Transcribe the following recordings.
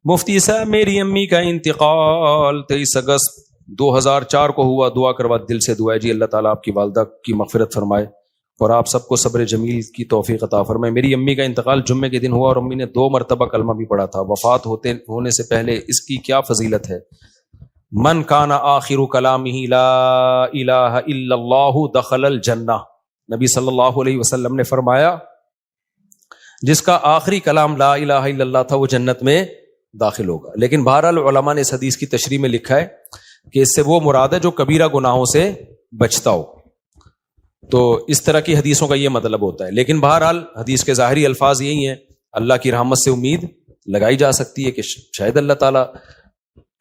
مفتی صاحب میری امی کا انتقال 23 اگست 2004 کو ہوا. دعا کروا دل سے دعا ہے جی اللہ تعالیٰ آپ کی والدہ کی مغفرت فرمائے اور آپ سب کو صبر جمیل کی توفیق عطا فرمائے. میری امی کا انتقال جمعے کے دن ہوا اور امی نے 2 مرتبہ کلمہ بھی پڑھا تھا. وفات ہونے سے پہلے اس کی کیا فضیلت ہے؟ من کان آخر کلامہ لا الہ الا اللہ دخل الجنہ. نبی صلی اللہ علیہ وسلم نے فرمایا جس کا آخری کلام لا الہ الا اللہ تھا وہ جنت میں داخل ہوگا. لیکن بہرحال علماء نے اس حدیث کی تشریح میں لکھا ہے کہ اس سے وہ مراد ہے جو کبیرہ گناہوں سے بچتا ہو. تو اس طرح کی حدیثوں کا یہ مطلب ہوتا ہے. لیکن بہرحال حدیث کے ظاہری الفاظ یہی ہیں, اللہ کی رحمت سے امید لگائی جا سکتی ہے کہ شاید اللہ تعالیٰ,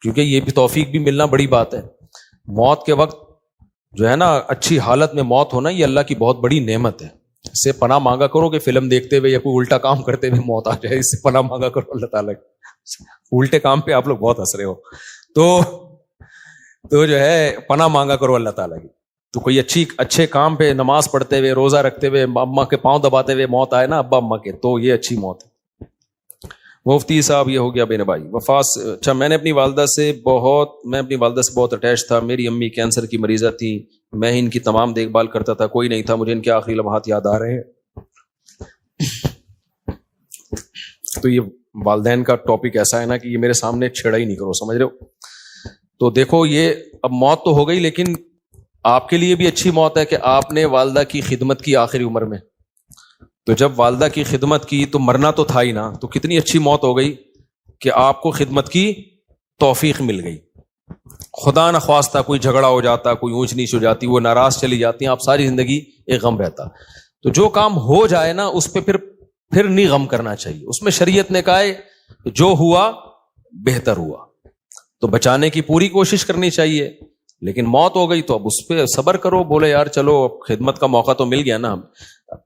کیونکہ یہ بھی توفیق بھی ملنا بڑی بات ہے. موت کے وقت جو ہے نا اچھی حالت میں موت ہونا یہ اللہ کی بہت بڑی نعمت ہے. اس سے پناہ مانگا کرو کہ فلم دیکھتے ہوئے یا کوئی الٹا کام کرتے ہوئے موت آ جائے. اس سے پناہ مانگا کرو اللہ تعالیٰ کی. الٹے کام پہ آپ لوگ بہت ہنس رہے ہو تو جو ہے پناہ مانگا کرو اللہ تعالیٰ کی. تو کوئی اچھے کام پہ نماز پڑھتے ہوئے روزہ رکھتے ہوئے اماں کے پاؤں دباتے ہوئے موت آئے نا ابا اماں کے, تو یہ اچھی موت ہے. مفتی صاحب یہ ہو گیا میرے بھائی وفات. اچھا میں اپنی والدہ سے بہت اٹیچ تھا. میری امی کینسر کی مریضہ تھی, میں ان کی تمام دیکھ بھال کرتا تھا, کوئی نہیں تھا. مجھے ان کے آخری لمحات یاد آ رہے ہیں. تو یہ والدین کا ٹاپک ایسا ہے نا کہ یہ میرے سامنے چھیڑا ہی نہیں کرو, سمجھ رہے ہو. تو دیکھو یہ اب موت تو ہو گئی, لیکن آپ کے لیے بھی اچھی موت ہے کہ آپ نے والدہ کی خدمت کی آخری عمر میں. تو جب والدہ کی خدمت کی تو مرنا تو تھا ہی نا, تو کتنی اچھی موت ہو گئی کہ آپ کو خدمت کی توفیق مل گئی. خدا نہ خواستہ کوئی جھگڑا ہو جاتا, کوئی اونچ نیچ ہو جاتی, وہ ناراض چلی جاتی ہیں, آپ ساری زندگی ایک غم رہتا. تو جو کام ہو جائے نا اس پہ پھر نہیں غم کرنا چاہیے. اس میں شریعت نے کہا ہے جو ہوا بہتر ہوا, تو بچانے کی پوری کوشش کرنی چاہیے. لیکن موت ہو گئی تو اب اس پہ صبر کرو, بولے یار چلو اب خدمت کا موقع تو مل گیا نا.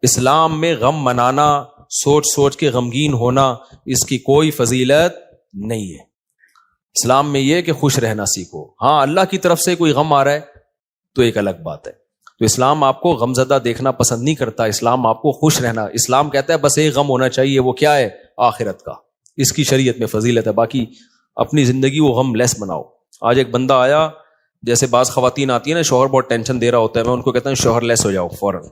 اسلام میں غم منانا, سوچ کے غمگین ہونا, اس کی کوئی فضیلت نہیں ہے. اسلام میں یہ کہ خوش رہنا سیکھو. ہاں اللہ کی طرف سے کوئی غم آ رہا ہے تو ایک الگ بات ہے. تو اسلام آپ کو غمزدہ دیکھنا پسند نہیں کرتا, اسلام آپ کو خوش رہنا. اسلام کہتا ہے بس ایک غم ہونا چاہیے, وہ کیا ہے؟ آخرت کا. اس کی شریعت میں فضیلت ہے. باقی اپنی زندگی وہ غم لیس بناؤ. آج ایک بندہ آیا, جیسے بعض خواتین آتی ہیں نا شوہر بہت ٹینشن دے رہا ہوتا ہے, میں ان کو کہتا ہوں شوہر لیس ہو جاؤ فوراً.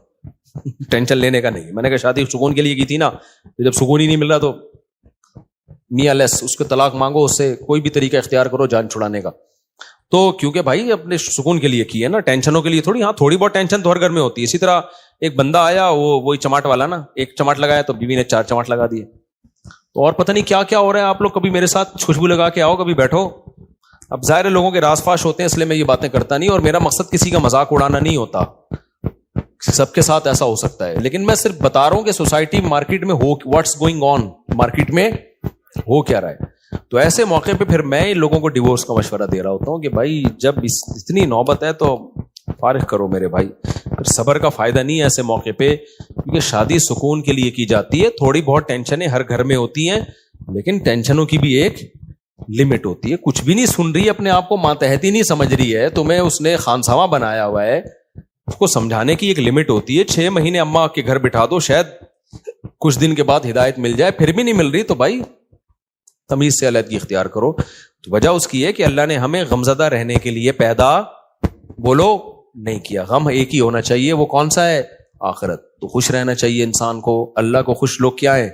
ٹینشن لینے کا نہیں. میں نے کہا شادی سکون کے لیے کی تھی نا, جب سکون ہی نہیں مل رہا تو میاں لیس, اس کو طلاق مانگو, اس سے کوئی بھی طریقہ اختیار کرو جان چھڑانے کا. تو کیونکہ بھائی اپنے سکون کے لیے کی ہے نا, ٹینشنوں کے لیے تھوڑی. ہاں تھوڑی بہت ٹینشن تو ہر گھر میں ہوتی ہے. اسی طرح ایک بندہ آیا, وہی چماٹ والا نا, ایک چماٹ لگایا تو بیوی نے 4 چماٹ لگا دیے. تو اور پتہ نہیں کیا کیا ہو رہا ہے. آپ لوگ کبھی میرے ساتھ خوشبو لگا کے آؤ, کبھی بیٹھو. اب ظاہر لوگوں کے راز فاش ہوتے ہیں, اس لیے میں یہ باتیں کرتا نہیں, اور میرا مقصد کسی کا مذاق اڑانا نہیں ہوتا. سب کے ساتھ ایسا ہو سکتا ہے, لیکن میں صرف بتا رہا ہوں کہ سوسائٹی مارکیٹ میں ہو واٹس گوئنگ آن, مارکیٹ میں ہو کیا رہا ہے. تو ایسے موقع پہ پھر میں لوگوں کو ڈیورس کا مشورہ دے رہا ہوتا ہوں کہ بھائی جب اتنی نوبت ہے تو فارغ کرو میرے بھائی. پھر صبر کا فائدہ نہیں ہے ایسے موقع پہ, کیونکہ شادی سکون کے لیے کی جاتی ہے. تھوڑی بہت ٹینشنیں ہر گھر میں ہوتی ہیں, لیکن ٹینشنوں کی بھی ایک لمٹ ہوتی ہے. کچھ بھی نہیں سن رہی, اپنے آپ کو ماتحتی نہیں سمجھ رہی ہے, تمہیں اس نے خانساواں بنایا ہوا ہے, اس کو سمجھانے کی ایک لمٹ ہوتی ہے. 6 مہینے اماں کے گھر بٹھا دو, شاید کچھ دن کے بعد ہدایت مل جائے, پھر بھی نہیں مل رہی تو بھائی تمیز سے علیحدگی اختیار کرو. تو وجہ اس کی ہے کہ اللہ نے ہمیں غمزدہ رہنے کے لیے پیدا نہیں کیا. غم ایک ہی ہونا چاہیے, وہ کون سا ہے؟ آخرت. تو خوش رہنا چاہیے انسان کو. اللہ کو خوش لوگ کیا ہے؟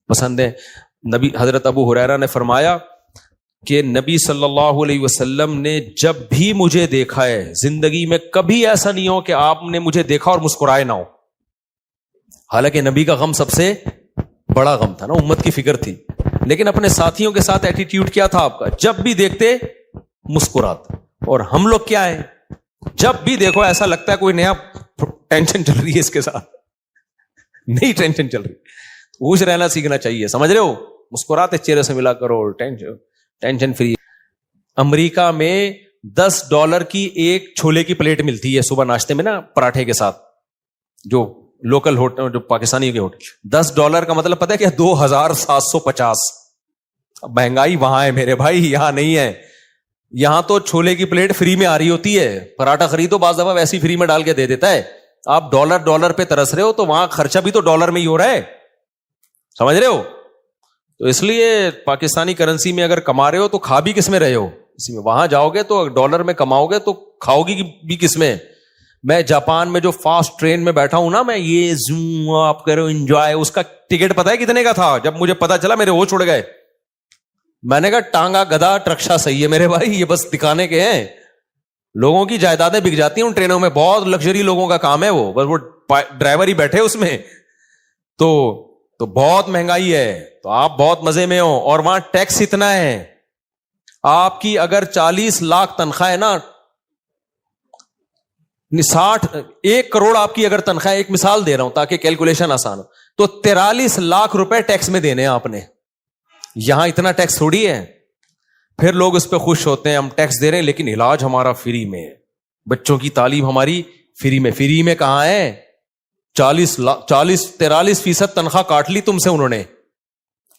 پسند ہے. نبی حضرت ابو ہریرہ نے فرمایا کہ نبی صلی اللہ علیہ وسلم نے جب بھی مجھے دیکھا ہے زندگی میں, کبھی ایسا نہیں ہو کہ آپ نے مجھے دیکھا اور مسکرائے نہ ہو. حالانکہ نبی کا غم سب سے بڑا غم تھا نا, امت کی فکر تھی, لیکن اپنے ساتھیوں کے ساتھ ایٹیٹیوڈ کیا تھا آپ کا؟ جب بھی دیکھتے مسکراتے. اور ہم لوگ کیا ہے, جب بھی دیکھو ایسا لگتا ہے کوئی نیا ٹینشن چل رہی ہے اس کے ساتھ, نئی ٹینشن چل رہی. خوش رہنا سیکھنا چاہیے, سمجھ رہے ہو؟ مسکراتے چہرے سے ملا کرو, ٹینشن فری. امریکہ میں $10 کی ایک چھولے کی پلیٹ ملتی ہے صبح ناشتے میں نا, پراٹھے کے ساتھ. جو لوکل ہوٹل, جو پاکستانی کے ہوٹل, $10 کا مطلب پتہ ہے کیا؟ 2750. مہنگائی وہاں ہے میرے بھائی, یہاں نہیں ہے. یہاں تو چھولے کی پلیٹ فری میں آ رہی ہوتی ہے. پراٹھا خریدو, بعض دفعہ ویسی فری میں ڈال کے دے دیتا ہے. آپ ڈالر پہ ترس رہے ہو, تو وہاں خرچہ بھی تو ڈالر میں ہی ہو رہا ہے, سمجھ رہے ہو؟ تو اس لیے پاکستانی کرنسی میں اگر کما رہے ہو تو کھا بھی کس میں رہے ہو اسی میں. وہاں جاؤ گے تو ڈالر میں کماؤ گے تو کھاؤ گی بھی کس میں. میں جاپان میں جو فاسٹ ٹرین میں بیٹھا ہوں نا, میں یہ زوم آپ کرو انجوائے, اس کا ٹکٹ پتا ہے کتنے کا تھا؟ جب مجھے پتا چلا میرے ہوش اڑ گئے. میں نے کہا ٹانگا گدھا ٹرکشا صحیح ہے میرے بھائی, یہ بس دکھانے کے ہیں. لوگوں کی جائیدادیں بک جاتی ہیں ان ٹرینوں میں, بہت لگژری لوگوں کا کام ہے وہ, بس وہ ڈرائیور ہی بیٹھے اس میں. تو بہت مہنگائی ہے, تو آپ بہت مزے میں ہو. اور وہاں ٹیکس اتنا ہے, آپ کی اگر 40 لاکھ تنخواہ ہے نا, 1 کروڑ آپ کی اگر تنخواہ, ایک مثال دے رہا ہوں تاکہ کیلکولیشن آسان ہو, تو 43 لاکھ روپے ٹیکس میں دینے ہیں آپ نے. یہاں اتنا ٹیکس تھوڑی ہے. پھر لوگ اس پہ خوش ہوتے ہیں, ہم ٹیکس دے رہے ہیں لیکن علاج ہمارا فری میں ہے, بچوں کی تعلیم ہماری فری میں. فری میں کہاں ہے؟ 43% تنخواہ کاٹ لی تم سے انہوں نے,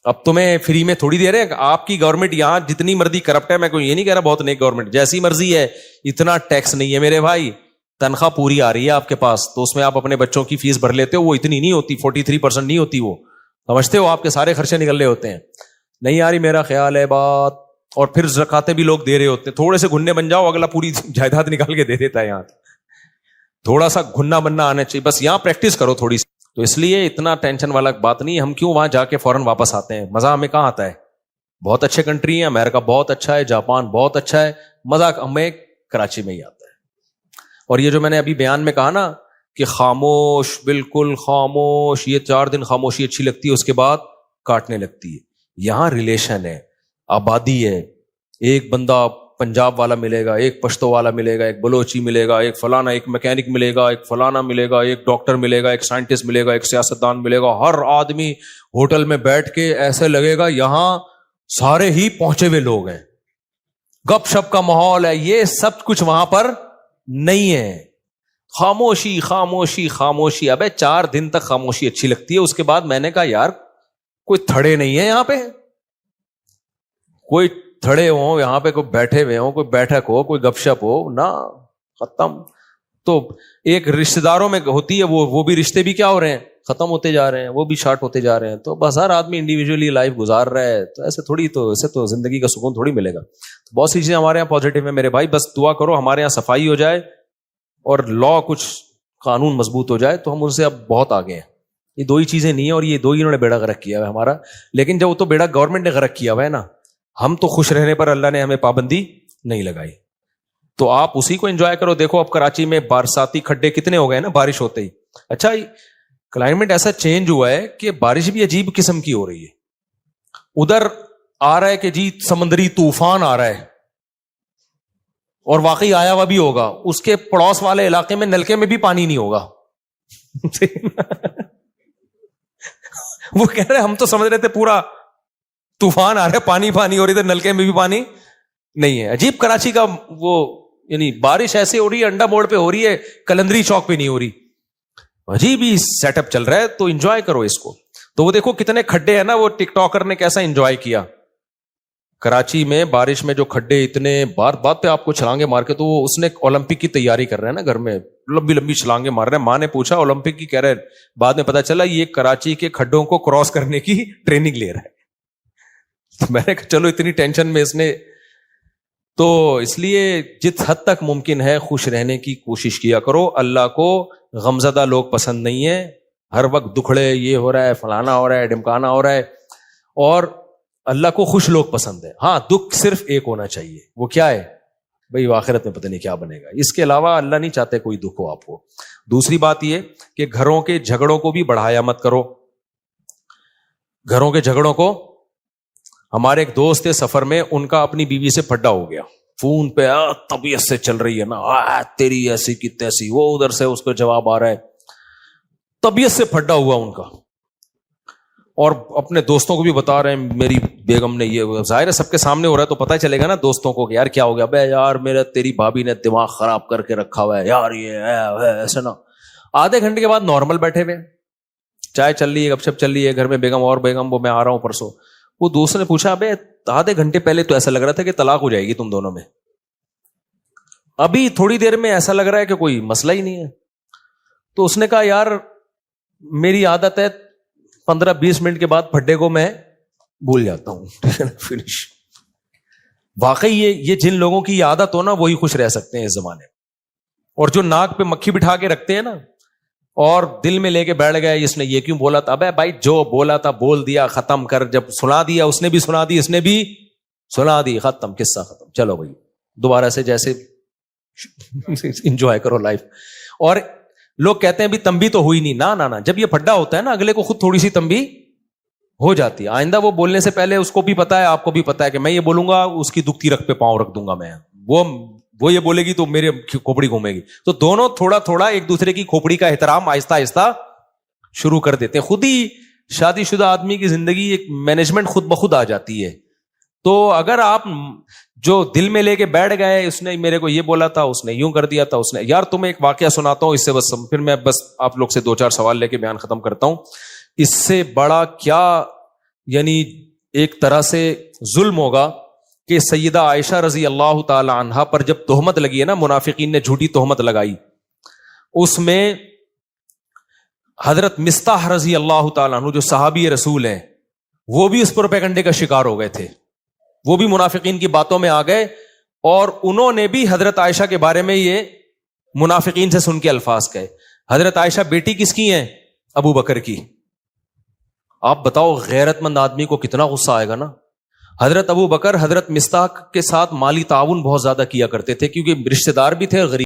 اب تمہیں فری میں تھوڑی دے رہے ہیں. آپ کی گورنمنٹ یہاں جتنی مرضی کرپٹ ہے, میں کوئی یہ نہیں کہہ رہا بہت نیک گورنمنٹ, جیسی مرضی ہے, اتنا ٹیکس نہیں ہے میرے بھائی. تنخواہ پوری آ رہی ہے آپ کے پاس, تو اس میں آپ اپنے بچوں کی فیس بھر لیتے ہو, وہ اتنی نہیں ہوتی, 43% نہیں ہوتی, وہ سمجھتے ہو آپ کے سارے خرچے نکل رہے ہوتے ہیں. نہیں آ رہی میرا خیال ہے بات. اور پھر زکاتیں بھی لوگ دے رہے ہوتے ہیں, تھوڑے سے گھننے بن جاؤ, اگلا پوری جائیداد نکال کے دے دیتا ہے. یہاں تھوڑا سا گھننا بننا آنا چاہیے, بس یہاں پریکٹس کرو تھوڑی سی. تو اس لیے اتنا ٹینشن والا بات نہیں. ہم کیوں وہاں جا کے فوراً واپس آتے ہیں؟ مزہ ہمیں کہاں آتا ہے؟ بہت اچھے کنٹری ہیں, امریکہ بہت اچھا ہے, جاپان بہت اچھا ہے, مزہ ہمیں کراچی میں ہی آتا ہے. اور یہ جو میں نے ابھی بیان میں کہا نا کہ خاموش, بالکل خاموش, یہ 4 دن خاموشی اچھی لگتی ہے, اس کے بعد کاٹنے لگتی ہے. یہاں ریلیشن ہے, آبادی ہے, ایک بندہ پنجاب والا ملے گا, ایک پشتو والا ملے گا, ایک بلوچی ملے گا, ایک فلانا, ایک میکینک ملے گا, ایک فلانا ملے گا, ایک ڈاکٹر ملے گا, ایک سائنٹسٹ ملے گا, ایک سیاستدان ملے گا. ہر آدمی ہوٹل میں بیٹھ کے ایسے لگے گا یہاں سارے ہی پہنچے ہوئے لوگ ہیں, گپ شپ کا ماحول ہے. یہ سب کچھ وہاں پر نہیں ہے. خاموشی خاموشی خاموشی. ابے 4 دن تک خاموشی اچھی لگتی ہے, اس کے بعد میں نے کہا یار کوئی تھڑے نہیں ہے یہاں پہ, کوئی تھڑے ہوں یہاں پہ, کوئی بیٹھے ہوئے ہوں, کوئی بیٹھک ہو, کوئی گپ شپ ہو نا, ختم. تو ایک رشتہ داروں میں ہوتی ہے, وہ بھی رشتے بھی کیا ہو رہے ہیں, ختم ہوتے جا رہے ہیں, وہ بھی شارٹ ہوتے جا رہے ہیں. تو بس ہر آدمی انڈیویجولی لائف گزار رہا ہے, تو ایسے تھوڑی, تو ایسے تو زندگی کا سکون تھوڑی ملے گا. تو بہت سی چیزیں ہمارے یہاں پازیٹیو ہیں میرے بھائی, بس دعا کرو ہمارے یہاں صفائی ہو جائے اور لا کچھ قانون مضبوط ہو جائے, تو ہم ان سے اب بہت آگے ہیں. یہ 2 ہی چیزیں نہیں ہیں, اور یہ 2 ہی انہوں نے بیڑا غرق کیا ہے ہمارا. لیکن جب وہ تو بیڑا گورنمنٹ نے غرق کیا ہوا ہے نا, ہم تو خوش رہنے پر اللہ نے ہمیں پابندی نہیں لگائی. تو آپ اسی کو انجوائے کرو. دیکھو اب کراچی میں برساتی کھڈے کتنے ہو گئے نا بارش ہوتے ہی. اچھا کلائمیٹ ایسا چینج ہوا ہے کہ بارش بھی عجیب قسم کی ہو رہی ہے. ادھر آ رہا ہے کہ جی سمندری طوفان آ رہا ہے, اور واقعی آیا ہوا بھی ہوگا. اس کے پڑوس والے علاقے میں نلکے میں بھی پانی نہیں ہوگا. وہ کہہ رہے ہم تو سمجھ رہے تھے پورا طوفان آ رہا ہے, پانی پانی ہو رہی تھی, نلکے میں بھی پانی نہیں ہے. عجیب کراچی کا وہ, یعنی بارش ایسے ہو رہی ہے, انڈا موڑ پہ ہو رہی ہے, کلندری چوک پہ نہیں ہو رہی. عجیب ہی سیٹ اپ چل رہا ہے, تو انجوائے کرو اس کو. تو وہ دیکھو کتنے کھڈے ہیں نا, وہ ٹک ٹاکر نے کیسا انجوائے کیا کراچی میں بارش میں. جو کھڈے اتنے بات پہ آپ کو چھلانگے مار کے, تو وہ اس نے اولمپک کی تیاری کر رہے ہیں نا گھر میں, لمبی لمبی چھلانگے مار رہے ہیں. ماں نے پوچھا اولمپک کی, کہہ رہے بعد میں پتا چلا یہ کراچی کے کھڈوں کو کراس کرنے کی ٹریننگ لے رہا ہے. تو میں نے کہا چلو اتنی ٹینشن میں اس نے, تو اس لیے جس حد تک ممکن ہے خوش رہنے کی کوشش کیا کرو. اللہ کو غمزدہ لوگ پسند نہیں ہے, ہر وقت دکھڑے, یہ ہو رہا ہے, فلانا ہو رہا ہے, ڈمکانا ہو رہا ہے. اور اللہ کو خوش لوگ پسند ہے. ہاں دکھ صرف ایک ہونا چاہیے, وہ کیا ہے بھئی, آخرت میں پتہ نہیں کیا بنے گا. اس کے علاوہ اللہ نہیں چاہتے کوئی دکھ ہو آپ کو. دوسری بات یہ کہ گھروں کے جھگڑوں کو بھی بڑھایا مت کرو. گھروں کے جھگڑوں کو, ہمارے ایک دوست تھے سفر میں, ان کا اپنی بیوی سے پھڈا ہو گیا, فون پہ طبیعت سے چل رہی ہے نا, تیری ایسی کی تیسی, وہ ادھر سے اس کو جواب آ رہا ہے, طبیعت سے پھڈا ہوا ان کا. اور اپنے دوستوں کو بھی بتا رہے ہیں میری بیگم نے یہ, ظاہر ہے سب کے سامنے ہو رہا ہے تو پتہ چلے گا نا دوستوں کو کہ یار کیا ہو گیا. بے یار میرا تیری بھابھی نے دماغ خراب کر کے رکھا ہوا ہے یار, یہ ایسے نا. آدھے گھنٹے کے بعد نارمل بیٹھے ہوئے, چائے چل رہی ہے, گپ شپ چل رہی ہے گھر میں, بیگم اور بیگم, وہ میں آ رہا ہوں پرسوں. وہ دوست نے پوچھا ابے آدھے گھنٹے پہلے تو ایسا لگ رہا تھا کہ طلاق ہو جائے گی تم دونوں میں, ابھی تھوڑی دیر میں ایسا لگ رہا ہے کہ کوئی مسئلہ ہی نہیں ہے. تو اس نے کہا یار میری عادت ہے 15-20 منٹ کے بعد پھڈے کو میں بھول جاتا ہوں, ٹھیک ہے نا, فنش. واقعی یہ جن لوگوں کی یہ عادت ہو نا وہی خوش رہ سکتے ہیں اس زمانے میں. اور جو ناک پہ مکھی بٹھا کے رکھتے ہیں نا اور دل میں لے کے بیٹھ گئے اس نے یہ کیوں بولا تھا, ابے بھائی جو بولا تھا بول دیا, ختم کر. جب سنا دیا اس نے بھی سنا دی, اس نے بھی سنا دی, ختم, قصہ ختم. چلو بھائی دوبارہ سے جیسے انجوائے کرو لائف. اور لوگ کہتے ہیں بھی تنبیہ تو ہوئی نہیں. نہ جب یہ پھڈا ہوتا ہے نا اگلے کو خود تھوڑی سی تنبیہ ہو جاتی ہے. آئندہ وہ بولنے سے پہلے اس کو بھی پتا ہے, آپ کو بھی پتا ہے کہ میں یہ بولوں گا اس کی دکھتی رکھ پہ پاؤں رکھ دوں گا میں, وہ یہ بولے گی تو میرے کھوپڑی گھومے گی. تو دونوں تھوڑا تھوڑا ایک دوسرے کی کھوپڑی کا احترام آہستہ آہستہ شروع کر دیتے ہیں. خود ہی شادی شدہ آدمی کی زندگی ایک مینجمنٹ خود بخود آ جاتی ہے. تو اگر آپ جو دل میں لے کے بیٹھ گئے, اس نے میرے کو یہ بولا تھا, اس نے یوں کر دیا تھا, اس نے, یار تمہیں ایک واقعہ سناتا ہوں اس سے بس پھر میں بس آپ لوگ سے 2-4 سوال لے کے بیان ختم کرتا ہوں. اس سے بڑا کیا یعنی ایک طرح سے ظلم ہوگا کہ سیدہ عائشہ رضی اللہ تعالی عنہا پر جب تہمت لگی ہے نا, منافقین نے جھوٹی تہمت لگائی, اس میں حضرت مستح رضی اللہ تعالیٰ عنہ جو صحابی رسول ہیں وہ بھی اس پروپیگنڈے کا شکار ہو گئے تھے. وہ بھی منافقین کی باتوں میں آ گئے اور انہوں نے بھی حضرت عائشہ کے بارے میں یہ منافقین سے سن کے الفاظ کہے. حضرت عائشہ بیٹی کس کی ہیں؟ ابو بکر کی. آپ بتاؤ غیرت مند آدمی کو کتنا غصہ آئے گا نا. حضرت ابو بکر حضرت مستح کے ساتھ مالی تعاون بہت زیادہ کیا کرتے تھے کیونکہ رشتہ دار بھی تھے, غریب